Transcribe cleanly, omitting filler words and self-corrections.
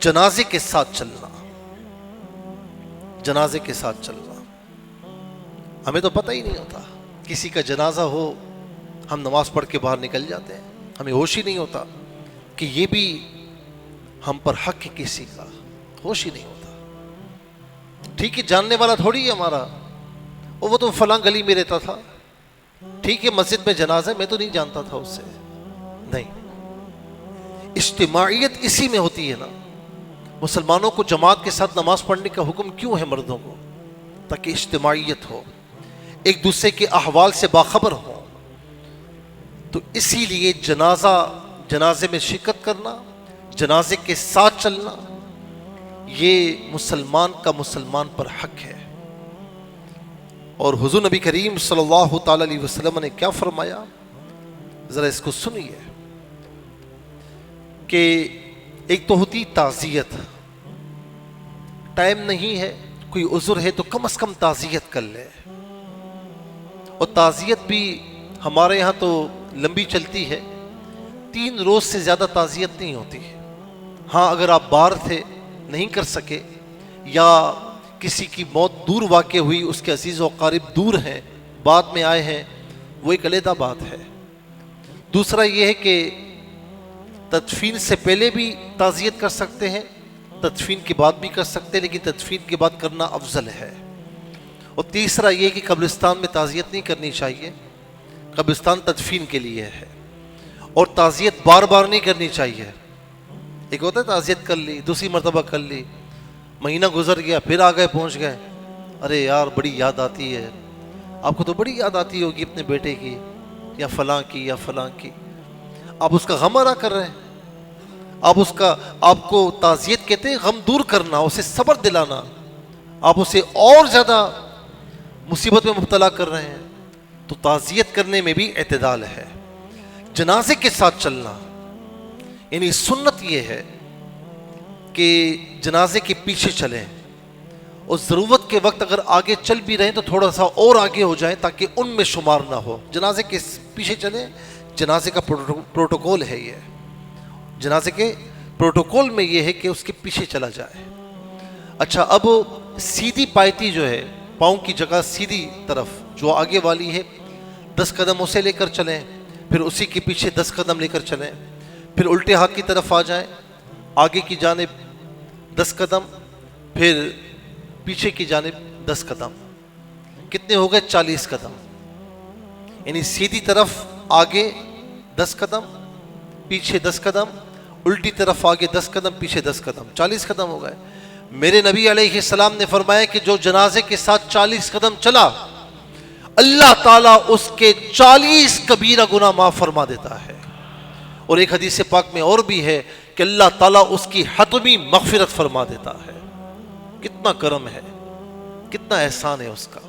جنازے کے ساتھ چلنا، جنازے کے ساتھ چلنا، ہمیں تو پتہ ہی نہیں ہوتا، کسی کا جنازہ ہو ہم نماز پڑھ کے باہر نکل جاتے ہیں، ہمیں ہوش ہی نہیں ہوتا کہ یہ بھی ہم پر حق ہے، کسی کا ہوش ہی نہیں ہوتا۔ ٹھیک ہے جاننے والا تھوڑی ہے ہمارا، وہ تو فلاں گلی میں رہتا تھا، ٹھیک ہے مسجد میں جنازہ ہے، میں تو نہیں جانتا تھا اس سے، نہیں۔ اجتماعیت اسی میں ہوتی ہے نا، مسلمانوں کو جماعت کے ساتھ نماز پڑھنے کا حکم کیوں ہے مردوں کو؟ تاکہ اجتماعیت ہو، ایک دوسرے کے احوال سے باخبر ہو۔ تو اسی لیے جنازے میں شرکت کرنا، جنازے کے ساتھ چلنا، یہ مسلمان کا مسلمان پر حق ہے۔ اور حضور نبی کریم صلی اللہ تعالی علیہ وسلم نے کیا فرمایا، ذرا اس کو سنیے، کہ ایک تو ہوتی تعزیت، ٹائم نہیں ہے، کوئی عذر ہے تو کم از کم تعزیت کر لے، اور تعزیت بھی ہمارے یہاں تو لمبی چلتی ہے، 3 روز سے زیادہ تعزیت نہیں ہوتی۔ ہاں اگر آپ باہر تھے نہیں کر سکے، یا کسی کی موت دور واقع ہوئی، اس کے عزیز و اقارب دور ہیں، بعد میں آئے ہیں، وہ ایک علیحدہ بات ہے۔ دوسرا یہ ہے کہ تدفین سے پہلے بھی تعزیت کر سکتے ہیں، تدفین کے بعد بھی کر سکتے ہیں، لیکن تدفین کے بعد کرنا افضل ہے۔ اور تیسرا یہ کہ قبرستان میں تعزیت نہیں کرنی چاہیے، قبرستان تدفین کے لیے ہے، اور تعزیت بار بار نہیں کرنی چاہیے۔ ایک ہوتا ہے تعزیت کر لی، دوسری مرتبہ کر لی، مہینہ گزر گیا، پھر آگئے پہنچ گئے، ارے یار بڑی یاد آتی ہے، آپ کو تو بڑی یاد آتی ہوگی اپنے بیٹے کی، یا فلاں کی، یا فلاں کی، آپ اس کا غم ادا کر رہے ہیں، آپ کو تعزیت کہتے ہیں غم دور کرنا، اسے صبر دلانا، آپ اسے اور زیادہ مصیبت میں مبتلا کر رہے ہیں۔ تو تعزیت کرنے میں بھی اعتدال ہے۔ جنازے کے ساتھ چلنا، یعنی سنت یہ ہے کہ جنازے کے پیچھے چلیں، اور ضرورت کے وقت اگر آگے چل بھی رہے ہیں تو تھوڑا سا اور آگے ہو جائیں تاکہ ان میں شمار نہ ہو۔ جنازے کے پیچھے چلیں، جنازے کا پروٹوکول ہے یہ، جنازے کے پروٹوکول میں یہ ہے کہ اس کے پیچھے چلا جائے۔ اچھا، اب سیدھی پایتی جو ہے، پاؤں کی جگہ سیدھی طرف جو آگے والی ہے، 10 قدم اسے لے کر چلیں، پھر اسی کے پیچھے 10 قدم لے کر چلیں، پھر الٹے ہاتھ کی طرف آ جائیں، آگے کی جانب 10 قدم، پھر پیچھے کی جانب 10 قدم، کتنے ہو گئے؟ 40 قدم، یعنی سیدھی طرف آگے 10 قدم، پیچھے 10 قدم، الٹی طرف آگے 10 قدم، پیچھے 10 قدم، 40 قدم ہو گئے۔ میرے نبی علیہ السلام نے فرمایا کہ جو جنازے کے ساتھ 40 قدم چلا، اللہ تعالیٰ اس کے 40 کبیرہ گناہ معاف فرما دیتا ہے۔ اور ایک حدیث پاک میں اور بھی ہے کہ اللہ تعالیٰ اس کی حتمی مغفرت فرما دیتا ہے۔ کتنا کرم ہے، کتنا احسان ہے اس کا۔